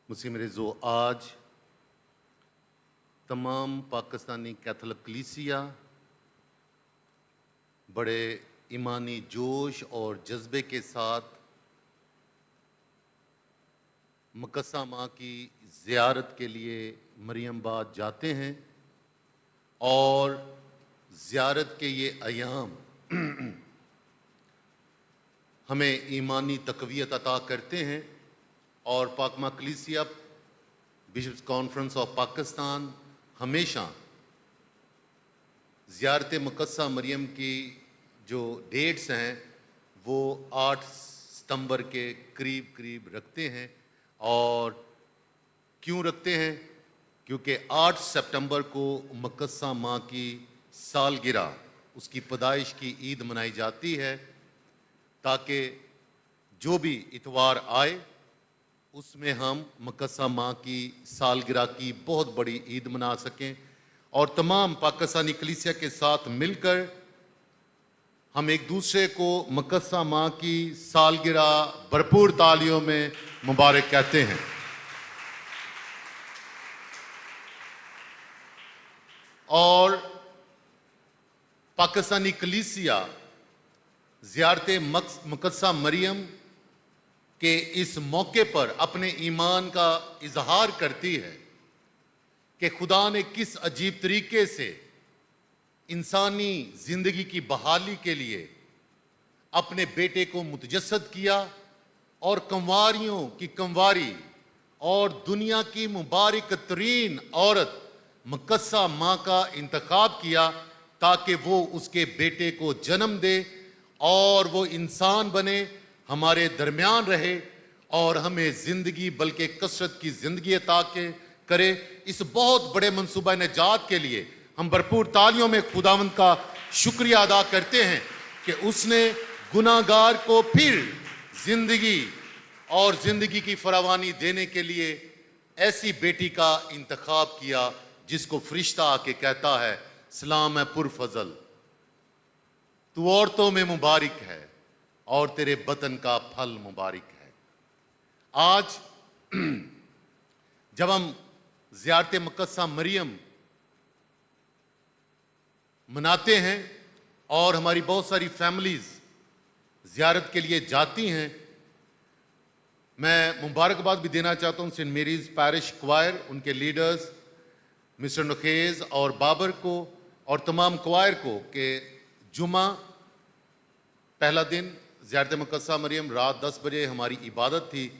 मुस्लिम रेज़ो, आज तमाम पाकिस्तानी कैथोलिक कलीसिया बड़े ईमानी जोश और जज्बे के साथ मुकद्दसा माँ की ज़ियारत के लिए मरियमबाद जाते हैं और ज़ियारत के ये अयाम हमें ईमानी तक़वियत अता करते हैं और पाकमा कलीसिया बिशप्स कॉन्फ्रेंस ऑफ पाकिस्तान हमेशा ज़ियारत मुकद्दसा मरियम की जो डेट्स हैं वो 8 सितंबर के करीब करीब रखते हैं। और क्यों रखते हैं? क्योंकि 8 सितंबर को मुकद्दसा माँ की सालगिरह, उसकी पैदाइश की ईद मनाई जाती है, ताकि जो भी इतवार आए उसमें हम मुकद्दसा माँ की सालगिरह की बहुत बड़ी ईद मना सकें और तमाम पाकिस्तानी कलीसिया के साथ मिलकर हम एक दूसरे को मुकद्दसा माँ की सालगिरह भरपूर तालियों में मुबारक कहते हैं। और पाकिस्तानी कलीसिया ज़ियारत मुकद्दसा मरियम के इस मौके पर अपने ईमान का इजहार करती है कि खुदा ने किस अजीब तरीके से इंसानी ज़िंदगी की बहाली के लिए अपने बेटे को मुतजस्सद किया और कंवारियों की कंवारी और दुनिया की मुबारक तरीन औरत मुकद्दसा माँ का इंतखाब किया ताकि वो उसके बेटे को जन्म दे और वो इंसान बने, हमारे दरमियान रहे और हमें ज़िंदगी बल्कि कसरत की ज़िंदगी अता करे। इस बहुत बड़े मंसूबा निजात के लिए हम भरपूर तालियों में खुदावंद का शुक्रिया अदा करते हैं कि उसने गुनाहगार को फिर ज़िंदगी और ज़िंदगी की फरावानी देने के लिए ऐसी बेटी का इंतखाब किया जिसको फरिश्ता आके कहता है, सलाम है पुरफजल, तू औरतों में मुबारक है और तेरे बतन का फल मुबारक है। आज जब हम ज़ियारत मुकद्दसा मरियम मनाते हैं और हमारी बहुत सारी फैमिलीज़ ज़ियारत के लिए जाती हैं, मैं मुबारकबाद भी देना चाहता हूँ सेंट मेरीज़ पैरिश क्वायर, उनके लीडर्स मिस्टर नखेज़ और बाबर को और तमाम क्वायर को कि जुमा पहला दिन ज़ियारत मुकद्दसा मरियम रात 10 बजे हमारी इबादत थी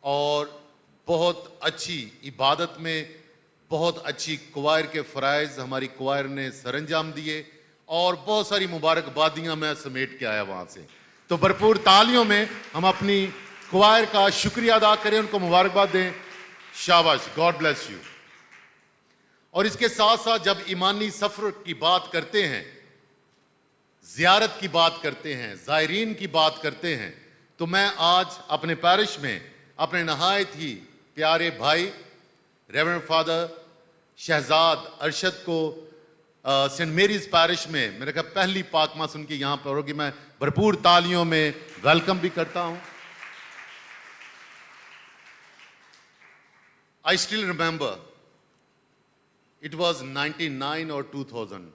और बहुत अच्छी इबादत में बहुत अच्छी क्वायर के फ़राइज़ हमारी क्वायर ने सरंजाम दिए और बहुत सारी मुबारकबादियाँ मैं समेट के आया वहाँ से। तो भरपूर तालियों में हम अपनी क्वायर का शुक्रिया अदा करें, उनको मुबारकबाद दें। शाबाश, गॉड ब्लेस यू। और इसके साथ साथ जब ईमानी सफ़र की बात करते हैं, ज़ियारत की बात करते हैं, ज़ायरीन की बात करते हैं, तो मैं आज अपने पैरिश में अपने नहायत ही प्यारे भाई रेवरेंड फादर शहजाद अरशद को सेंट मेरीज़ पैरिश में मेरे ख्याल पहली पाक मास उनकी यहाँ पर होगी, मैं भरपूर तालियों में वेलकम भी करता हूँ। I still remember it was 99 और 2000,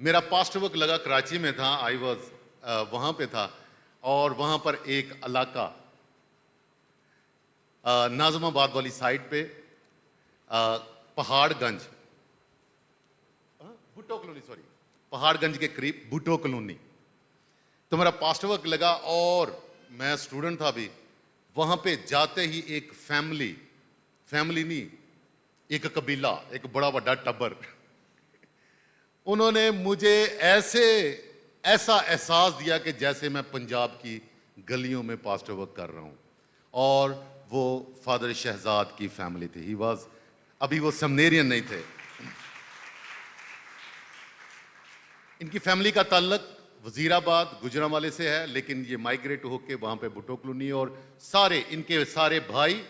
मेरा पास्ट वर्क लगा कराची में था, आई वॉज वहाँ पे था और वहाँ पर एक इलाका नाज़माबाद वाली साइड पे पहाड़गंज, भुट्टो कॉलोनी, सॉरी पहाड़गंज के करीब भुट्टो कॉलोनी, तो मेरा पास्ट वर्क लगा और मैं स्टूडेंट था भी। वहाँ पे जाते ही एक फैमिली नहीं, एक कबीला, एक बड़ा बड़ा टब्बर, उन्होंने मुझे ऐसा एहसास दिया कि जैसे मैं पंजाब की गलियों में पास्टर वर्क कर रहा हूँ। और वो फादर शहजाद की फैमिली थी, ही वाज, अभी वो सेमिनेरियन नहीं थे। इनकी फैमिली का ताल्लुक वजीराबाद गुजरांवाले से है, लेकिन ये माइग्रेट होके वहाँ पे भुट्टो कॉलोनी और इनके सारे भाई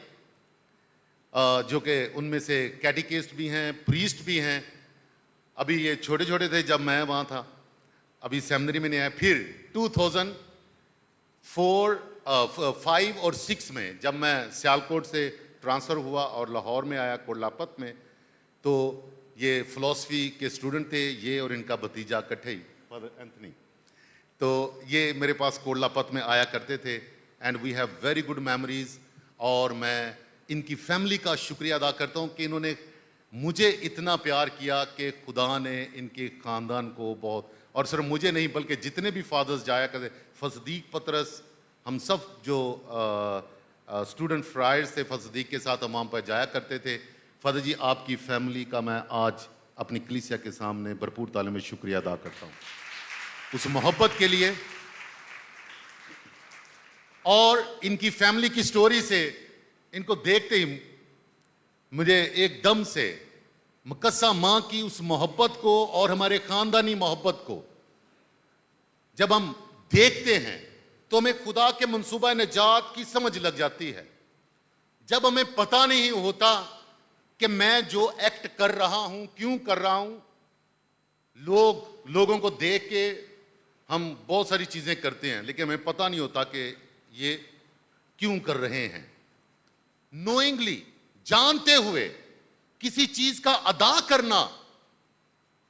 जो कि उनमें से कैटिकेस्ट भी हैं, प्रीस्ट भी हैं। अभी ये छोटे छोटे थे जब मैं वहाँ था, अभी सेमिनरी में नहीं आया। फिर 2004 5 और 6 में जब मैं सियालकोट से ट्रांसफ़र हुआ और लाहौर में आया, कोटलापत में, तो ये फ़िलॉसफ़ी के स्टूडेंट थे, ये और इनका भतीजा इकट्ठे ही, फादर एंथनी। तो ये मेरे पास कोटलापत में आया करते थे and we have very good memories. और मैं इनकी फैमिली का शुक्रिया अदा करता हूँ कि इन्होंने मुझे इतना प्यार किया कि खुदा ने इनके ख़ानदान को बहुत, और सिर्फ मुझे नहीं बल्कि जितने भी फादर्स जाया करते, फसदीक पतरस, हम सब जो स्टूडेंट फ्रायर्स थे फसदीक के साथ हमाम पर जाया करते थे। फादर जी, आपकी फैमिली का मैं आज अपनी कलीसिया के सामने भरपूर ताले में शुक्रिया अदा करता हूँ उस मोहब्बत के लिए। और इनकी फैमिली की स्टोरी से, इनको देखते ही मुझे एकदम से मुकद्दसा माँ की उस मोहब्बत को और हमारे ख़ानदानी मोहब्बत को जब हम देखते हैं तो हमें खुदा के मंसूबा निजात की समझ लग जाती है। जब हमें पता नहीं होता कि मैं जो एक्ट कर रहा हूं क्यों कर रहा हूं, लोगों को देख के हम बहुत सारी चीजें करते हैं लेकिन हमें पता नहीं होता कि ये क्यों कर रहे हैं। नोइंगली, जानते हुए किसी चीज का अदा करना,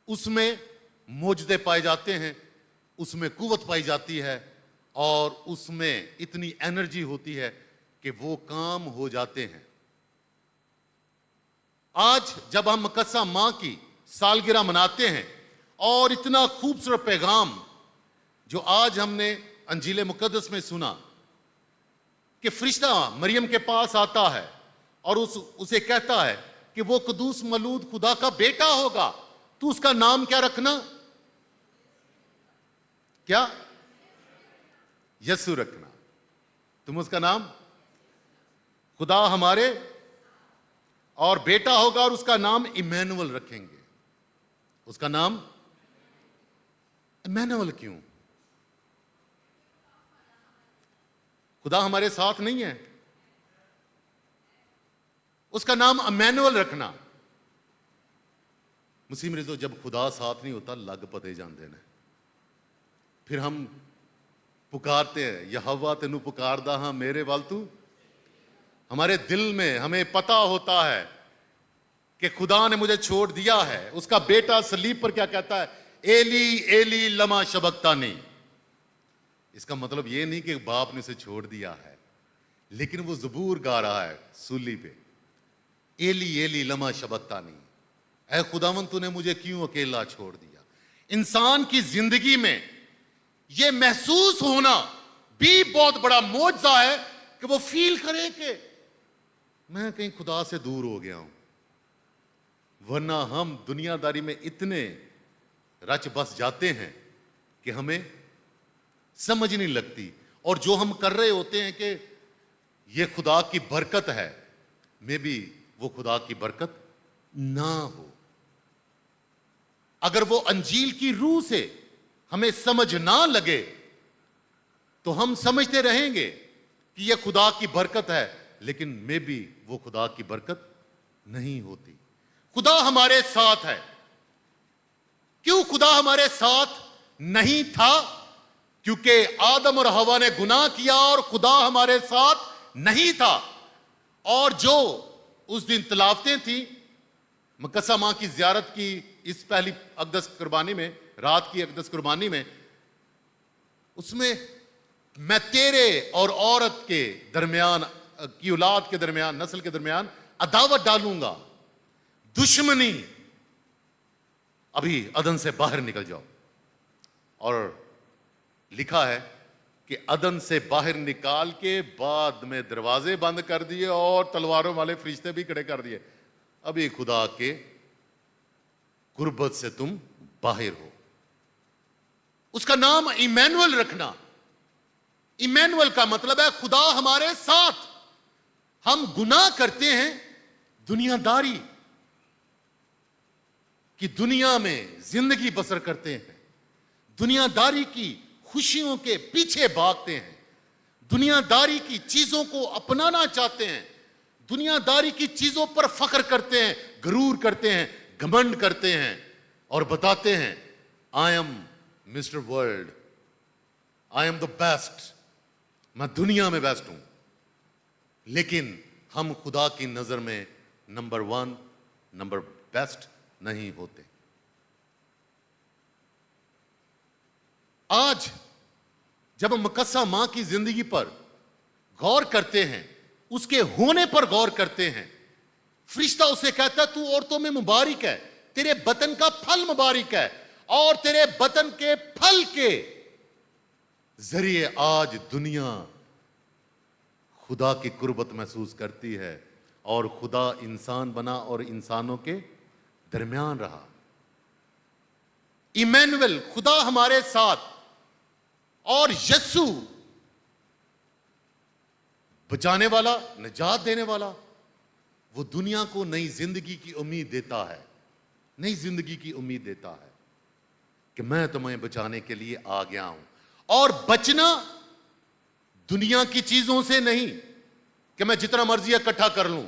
उसमें मोजदे पाए जाते हैं, उसमें कुव्वत पाई जाती है और उसमें इतनी एनर्जी होती है कि वो काम हो जाते हैं। आज जब हम मुकद्दसा मां की सालगिरह मनाते हैं और इतना खूबसूरत पैगाम जो आज हमने अंजील मुकद्दस में सुना कि फरिश्ता मरियम के पास आता है और उसे कहता है कि वो कुदूस मलूद खुदा का बेटा होगा, तो उसका नाम क्या रखना? क्या? यसु रखना। तुम उसका नाम खुदा हमारे, और बेटा होगा और उसका नाम इमैनुअल रखेंगे। उसका नाम इमैनुअल क्यों? खुदा हमारे साथ नहीं है, उसका नाम इमैनुअल रखना। मुसीम रिजो, जब खुदा साथ नहीं होता लग पते जाते हैं। फिर हम पुकारते हैं, यहोवा तेनू पुकारदा हां मेरे वाल तू। हमारे दिल में हमें पता होता है कि खुदा ने मुझे छोड़ दिया है। उसका बेटा सलीब पर क्या कहता है? एली एली लमा शबक्तानी। इसका मतलब ये नहीं कि बाप ने उसे छोड़ दिया है, लेकिन वो ज़बूर गा रहा है सूली पे, एली एली लमा शबक्तानी, ऐ खुदावन तूने मुझे क्यों अकेला छोड़ दिया। इंसान की जिंदगी में यह महसूस होना भी बहुत बड़ा मौजज़ा है कि वो फील करे कि मैं कहीं खुदा से दूर हो गया हूं। वरना हम दुनियादारी में इतने रच बस जाते हैं कि हमें समझ नहीं लगती, और जो हम कर रहे होते हैं कि ये खुदा की बरकत है, मे बी वो खुदा की बरकत ना हो। अगर वो अंजील की रूह से हमें समझ ना लगे तो हम समझते रहेंगे कि यह खुदा की बरकत है, लेकिन मे बी वो खुदा की बरकत नहीं होती। खुदा हमारे साथ है। क्यों खुदा हमारे साथ नहीं था? क्योंकि आदम और हवा ने गुनाह किया और खुदा हमारे साथ नहीं था। और जो उस दिन तलावतें थी, मुकद्दसा मां की ज़ियारत की इस पहली अक़दस कुर्बानी में, रात की अक़दस कुर्बानी में, उसमें मैं तेरे और औरत के दरमियान की औलाद के दरमियान, नस्ल के दरमियान अदावत डालूंगा, दुश्मनी, अभी अदन से बाहर निकल जाओ। और लिखा है कि अदन से बाहर निकाल के बाद में दरवाजे बंद कर दिए और तलवारों वाले फरिश्ते भी खड़े कर दिए। अभी खुदा के गुर्बत से तुम बाहर हो। उसका नाम इमैनुअल रखना। इमैनुअल का मतलब है खुदा हमारे साथ। हम गुनाह करते हैं दुनियादारी की दुनिया में जिंदगी बसर करते हैं, दुनियादारी की खुशियों के पीछे भागते हैं, दुनियादारी की चीजों को अपनाना चाहते हैं, दुनियादारी की चीजों पर फख्र करते हैं, गरूर करते हैं, घमंड करते हैं और बताते हैं I am mister world, I am the best, मैं दुनिया में बेस्ट हूं। लेकिन हम खुदा की नजर में नंबर 1, नंबर बेस्ट नहीं होते। आज जब हम मुकद्दसा मां की जिंदगी पर गौर करते हैं, उसके होने पर गौर करते हैं, फरिश्ता उसे कहता है तू औरतों में मुबारक है, तेरे बतन का फल मुबारक है, और तेरे बतन के फल के जरिए आज दुनिया खुदा की कुर्बत महसूस करती है, और खुदा इंसान बना और इंसानों के दरमियान रहा। इमैनुअल, खुदा हमारे साथ, और यीशु बचाने वाला, निजात देने वाला, वो दुनिया को नई जिंदगी की उम्मीद देता है, नई जिंदगी की उम्मीद देता है कि मैं तुम्हें बचाने के लिए आ गया हूं। और बचना दुनिया की चीजों से नहीं कि मैं जितना मर्जी इकट्ठा कर लूं,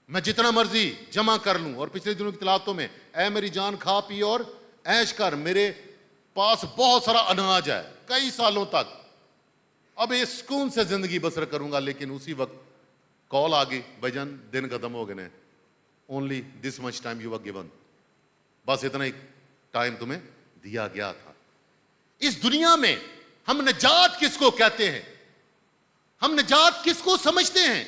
मैं जितना मर्जी जमा कर लूं। और पिछले दिनों की तिलावतों में, ऐ मेरी जान खा पी और ऐश कर, मेरे पास बहुत सारा अनाज है, कई सालों तक अब ये सुकून से जिंदगी बसर करूंगा। लेकिन उसी वक्त कॉल आ गई, भाईजान दिन खत्म हो गए, only this much time you were given, बस इतना ही टाइम तुम्हें दिया गया था। इस दुनिया में हम निजात किसको कहते हैं, हम निजात किसको समझते हैं?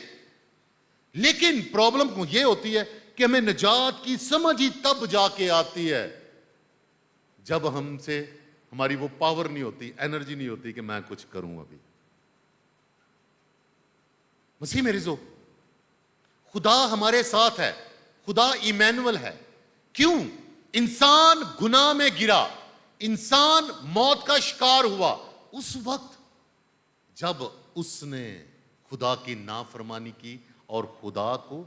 लेकिन प्रॉब्लम को यह होती है कि हमें निजात की समझ ही तब जाके आती है जब हमसे हमारी वो पावर नहीं होती, एनर्जी नहीं होती कि मैं कुछ करूं। अभी मसीह में रिजो, खुदा हमारे साथ है, खुदा इमैनुअल है। क्यों? इंसान गुनाह में गिरा, इंसान मौत का शिकार हुआ, उस वक्त जब उसने खुदा की नाफरमानी की और खुदा को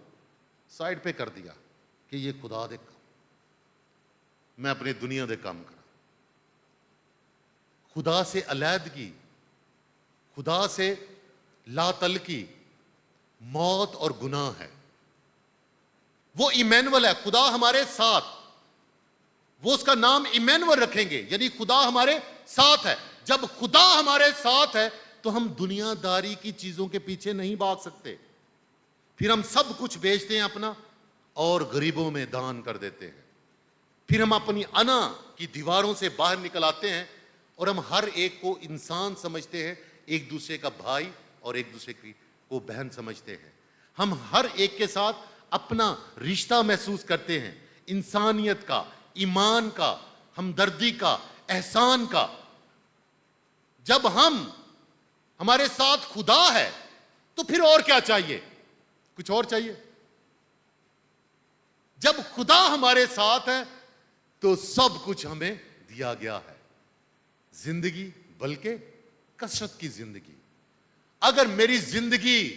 साइड पे कर दिया कि ये खुदा दे काम, मैं अपनी दुनिया दे काम करा। खुदा से अलैदगी, खुदा से लातलकी मौत और गुनाह है। वो इमैनुअल है, खुदा हमारे साथ, वो उसका नाम इमैनुअल रखेंगे, यानी खुदा हमारे साथ है। जब खुदा हमारे साथ है तो हम दुनियादारी की चीजों के पीछे नहीं भाग सकते। फिर हम सब कुछ बेचते हैं अपना और गरीबों में दान कर देते हैं। फिर हम अपनी अना की दीवारों से बाहर निकल आते हैं और हम हर एक को इंसान समझते हैं, एक दूसरे का भाई और एक दूसरे को बहन समझते हैं। हम हर एक के साथ अपना रिश्ता महसूस करते हैं, इंसानियत का, ईमान का, हमदर्दी का, एहसान का। जब हमारे साथ खुदा है तो फिर और क्या चाहिए? कुछ और चाहिए? जब खुदा हमारे साथ है तो सब कुछ हमें दिया गया है, जिंदगी, बल्कि कसरत की जिंदगी। अगर मेरी जिंदगी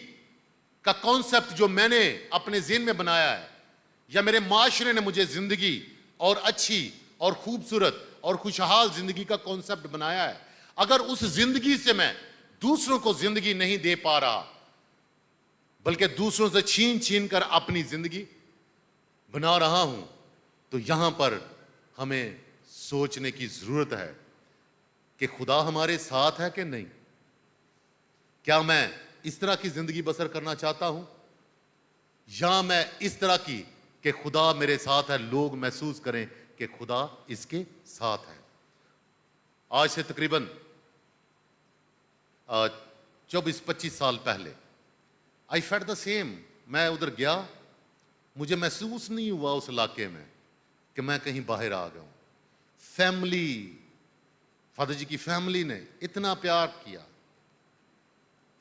का कॉन्सेप्ट जो मैंने अपने ज़हन में बनाया है, या मेरे माशरे ने मुझे जिंदगी और अच्छी और खूबसूरत और खुशहाल जिंदगी का कॉन्सेप्ट बनाया है, अगर उस जिंदगी से मैं दूसरों को जिंदगी नहीं दे पा रहा, बल्कि दूसरों से छीन छीन कर अपनी जिंदगी बना रहा हूं, तो यहां पर हमें सोचने की जरूरत है कि खुदा हमारे साथ है कि नहीं। क्या मैं इस तरह की जिंदगी बसर करना चाहता हूं, या मैं इस तरह की कि खुदा मेरे साथ है, लोग महसूस करें कि खुदा इसके साथ है। आज से तकरीबन 24-25 साल पहले आई फेल्ट द सेम। मैं उधर गया, मुझे महसूस नहीं हुआ उस इलाके में कि मैं कहीं बाहर आ गया हूं। फैमिली, फादर जी की फैमिली ने इतना प्यार किया,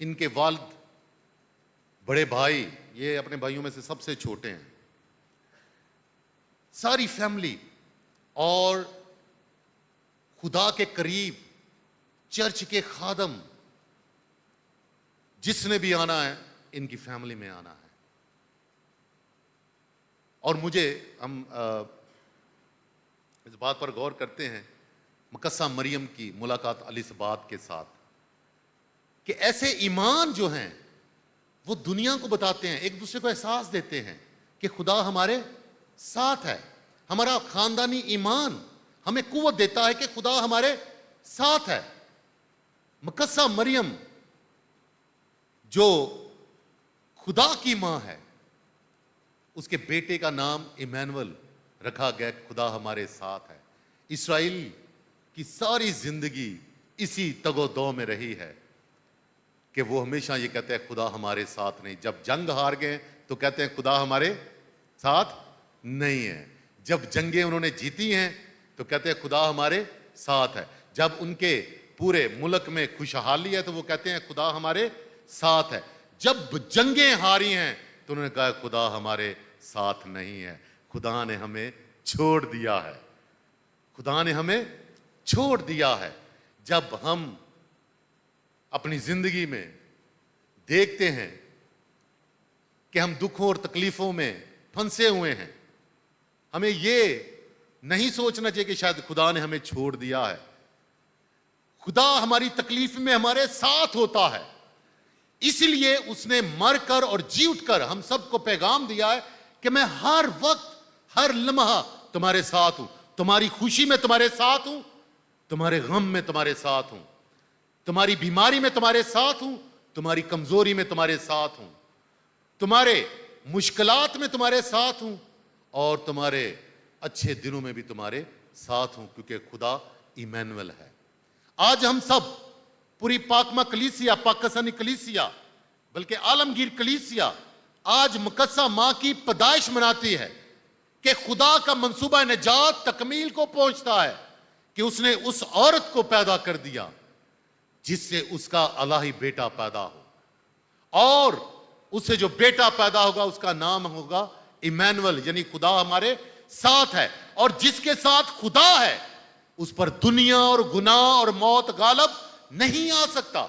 इनके वालिद, बड़े भाई, ये अपने भाइयों में से सबसे छोटे हैं, सारी फैमिली, और खुदा के करीब चर्च के खादम, जिसने भी आना है इनकी फैमिली में आना है। और हम इस बात पर गौर करते हैं मुकद्दसा मरियम की मुलाकात एलिसबात के साथ, कि ऐसे ईमान जो हैं वो दुनिया को बताते हैं, एक दूसरे को एहसास देते हैं कि खुदा हमारे साथ है। हमारा खानदानी ईमान हमें कुव्वत देता है कि खुदा हमारे साथ है। मुकद्दसा मरियम जो खुदा की मां है, उसके बेटे का नाम इमैनुअल रखा गया, खुदा हमारे साथ है। इस्राएल की सारी जिंदगी इसी तगोदो में रही है कि वो हमेशा ये कहते हैं खुदा हमारे साथ नहीं। जब जंग हार गए तो कहते हैं खुदा हमारे साथ नहीं है। जब जंगें उन्होंने जीती हैं तो कहते हैं खुदा हमारे साथ है। जब उनके पूरे मुल्क में खुशहाली है तो वो कहते हैं खुदा हमारे साथ है। जब जंगें हारी हैं तो उन्होंने कहा खुदा हमारे साथ नहीं है, खुदा ने हमें छोड़ दिया है, खुदा ने हमें छोड़ दिया है। जब हम अपनी जिंदगी में देखते हैं कि हम दुखों और तकलीफों में फंसे हुए हैं, हमें ये नहीं सोचना चाहिए कि शायद खुदा ने हमें छोड़ दिया है। खुदा हमारी तकलीफ में हमारे साथ होता है, इसलिए उसने मरकर और जी उठकर हम सबको पैगाम दिया है कि मैं हर वक्त हर लम्हा तुम्हारे साथ हूं। तुम्हारी खुशी में तुम्हारे साथ हूं, तुम्हारे गम में तुम्हारे साथ हूं, तुम्हारी बीमारी में तुम्हारे साथ हूं, तुम्हारी कमजोरी में तुम्हारे साथ हूं, तुम्हारे मुश्किलात में तुम्हारे साथ हूं और तुम्हारे अच्छे दिनों में भी तुम्हारे साथ हूं, क्योंकि खुदा इमैनुअल है। आज हम सब पूरी पाकमा कलीसिया, पाकिस्तानी कलीसिया, बल्कि आलमगीर कलीसिया आज मुकद्दसा मां की पैदाइश मनाती है कि खुदा का मंसूबा निजात तकमील को पहुंचता है कि उसने उस औरत को पैदा कर दिया जिससे उसका अलाही बेटा पैदा हो, और उससे जो बेटा पैदा होगा उसका नाम होगा इमैनुअल, यानी खुदा हमारे साथ है। और जिसके साथ खुदा है उस पर दुनिया और गुनाह और मौत गालब नहीं आ सकता।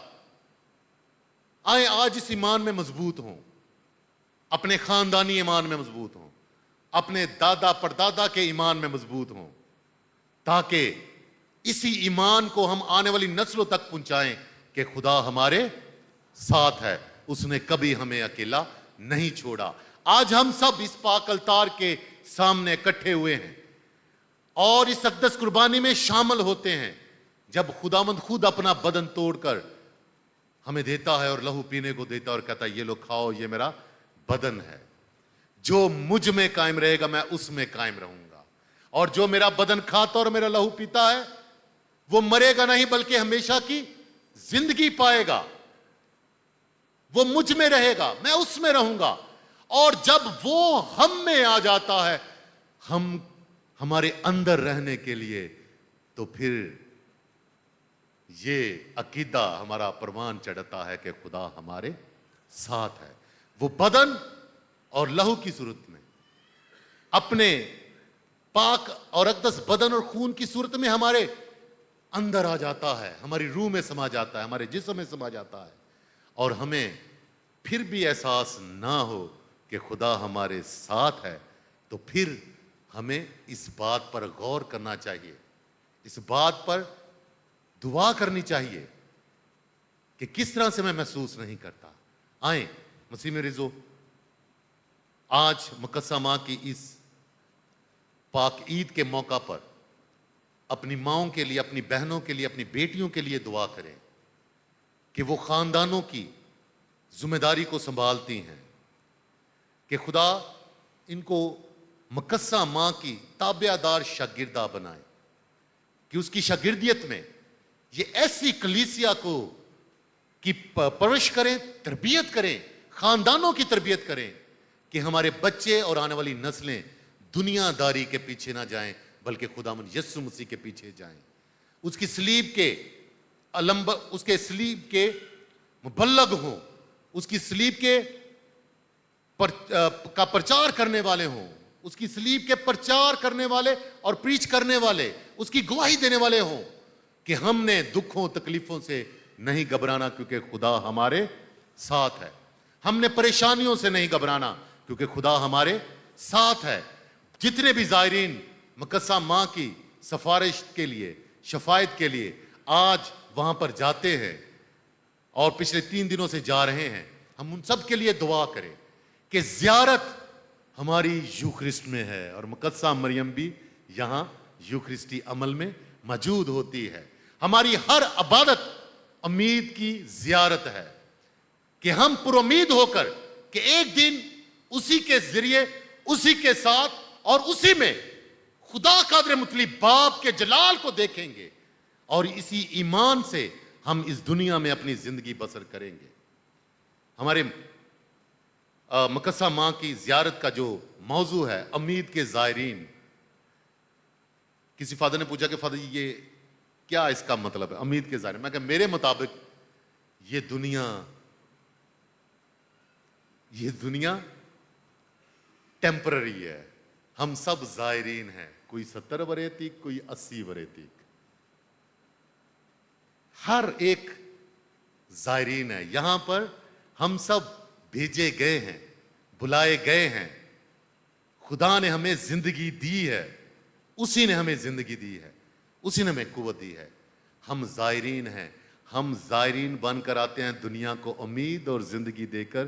आए आज इस ईमान में मजबूत हों, अपने खानदानी ईमान में मजबूत हों, अपने दादा परदादा के ईमान में मजबूत हों, ताकि इसी ईमान को हम आने वाली नस्लों तक पहुंचाएं कि खुदा हमारे साथ है, उसने कभी हमें अकेला नहीं छोड़ा। आज हम सब इस पाक अलतार के सामने इकट्ठे हुए हैं और इस अक़दस कुर्बानी में शामिल होते हैं, जब खुदावंद खुद अपना बदन तोड़कर हमें देता है और लहू पीने को देता है और कहता है ये लो खाओ, ये मेरा बदन है। जो मुझ में कायम रहेगा मैं उसमें कायम रहूंगा, और जो मेरा बदन खाता और मेरा लहू पीता है वो मरेगा नहीं बल्कि हमेशा की जिंदगी पाएगा। वो मुझ में रहेगा, मैं उसमें रहूंगा। और जब वो हम में आ जाता है, हम हमारे अंदर रहने के लिए, तो फिर ये अकीदा हमारा परवान चढ़ता है कि खुदा हमारे साथ है। वो बदन और लहू की सूरत में, अपने पाक और अक़दस बदन और खून की सूरत में हमारे अंदर आ जाता है, हमारी रूह में समा जाता है, हमारे जिस्म में समा जाता है, और हमें फिर भी एहसास ना हो कि खुदा हमारे साथ है, तो फिर हमें इस बात पर गौर करना चाहिए, इस बात पर दुआ करनी चाहिए कि किस तरह से मैं महसूस नहीं करता। आए मसीह में रिजो, आज मुकद्दसा मां की इस पाक ईद के मौका पर अपनी माओं के लिए, अपनी बहनों के लिए, अपनी बेटियों के लिए दुआ करें कि वो खानदानों की जिम्मेदारी को संभालती हैं, कि खुदा इनको मुकद्दसा मां की ताबेदार शागिर्दा बनाए, कि उसकी शागिर्दियत में ये ऐसी कलीसिया को की परवरिश करें, तरबियत करें, खानदानों की तरबियत करें कि हमारे बच्चे और आने वाली नस्लें दुनियादारी के पीछे ना जाएं बल्कि खुदावंद यीशु मसीह के पीछे जाएं। उसकी सलीब के उसके सलीब के मुबल्लग हों, उसकी सलीब के का प्रचार करने वाले हों, उसकी सलीब के प्रचार करने वाले और प्रीच करने वाले, उसकी गवाही देने वाले हों कि हमने दुखों तकलीफों से नहीं घबराना क्योंकि खुदा हमारे साथ है। हमने परेशानियों से नहीं घबराना क्योंकि खुदा हमारे साथ है। जितने भी ज़ायरीन मुकद्दसा मां की सफारिश के लिए, शफायत के लिए आज वहां पर जाते हैं और पिछले 3 दिनों से जा रहे हैं, हम उन सब के लिए दुआ करें कि ज़ियारत हमारी यूखरिस्ट में है और मुकद्दसा मरियम भी यहाँ यूखरिस्टी अमल में मौजूद होती है। हमारी हर इबादत उम्मीद की ज़ियारत है कि हम पुरुम्मीद होकर कि एक दिन उसी के जरिए, उसी के साथ और उसी में खुदा कादिर मुतअल्लिब बाप के जलाल को देखेंगे और इसी ईमान से हम इस दुनिया में अपनी जिंदगी बसर करेंगे। हमारे मुकद्दसा मां की जियारत का जो मौजू है, उम्मीद के ज़ायरीन। किसी फादर ने पूछा कि फादर ये क्या इसका मतलब है, उम्मीद के ज़ायरीन? मैं कहा मेरे मुताबिक ये दुनिया टेम्पररी है। हम सब ज़ायरीन हैं, कोई 70 वरे तक, कोई 80 वरे तक, हर एक ज़ायरीन है। यहां पर हम सब भेजे गए हैं, बुलाए गए हैं। खुदा ने हमें जिंदगी दी है, उसी ने हमें जिंदगी दी है, उसी ने हमें कुव्वत दी है। हम ज़ायरीन हैं, हम ज़ायरीन बनकर आते हैं, दुनिया को उम्मीद और जिंदगी देकर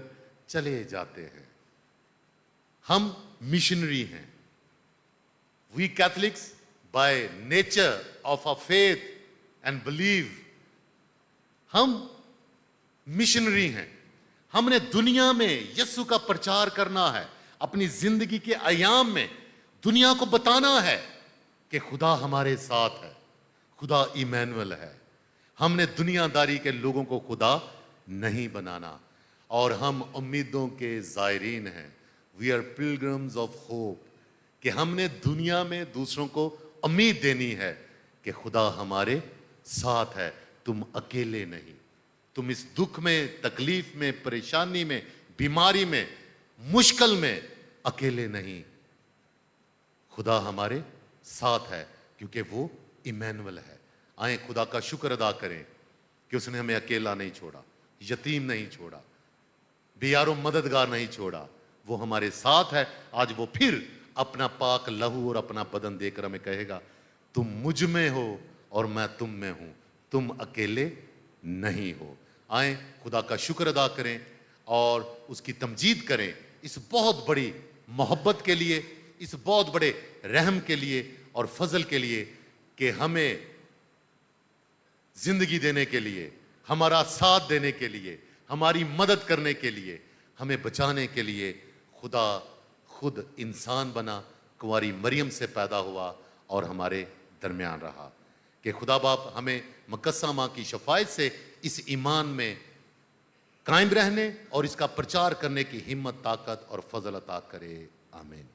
चले जाते हैं। हम मिशनरी हैं। We Catholics by nature of a faith and believe, हम मिशनरी हैं। हमने दुनिया में यीशु का प्रचार करना है। अपनी जिंदगी के आयाम में दुनिया को बताना है कि खुदा हमारे साथ है, खुदा इमैनुअल है। हमने दुनियादारी के लोगों को खुदा नहीं बनाना, और हम उम्मीदों के ज़ायरीन हैं। We are pilgrims of hope, कि हमने दुनिया में दूसरों को उम्मीद देनी है कि खुदा हमारे साथ है, तुम अकेले नहीं। तुम इस दुख में, तकलीफ में, परेशानी में, बीमारी में, मुश्किल में अकेले नहीं। खुदा हमारे साथ है क्योंकि वो इमैनुअल है। आए खुदा का शुक्र अदा करें कि उसने हमें अकेला नहीं छोड़ा, यतीम नहीं छोड़ा, बेयारो मददगार नहीं छोड़ा। वो हमारे साथ है। आज वो फिर अपना पाक लहू और अपना बदन देकर हमें कहेगा, तुम मुझ में हो और मैं तुम में हूं, तुम अकेले नहीं हो। आए खुदा का शुक्र अदा करें और उसकी तमजीद करें इस बहुत बड़ी मोहब्बत के लिए, इस बहुत बड़े रहम के लिए और फजल के लिए कि हमें जिंदगी देने के लिए, हमारा साथ देने के लिए, हमारी मदद करने के लिए, हमें बचाने के लिए खुदा खुद इंसान बना, कुंवारी मरियम से पैदा हुआ और हमारे दरमियान रहा। कि खुदा बाप हमें मुकद्दसा मां की शफायत से इस ईमान में कायम रहने और इसका प्रचार करने की हिम्मत, ताकत और फजल अता करे। आमीन।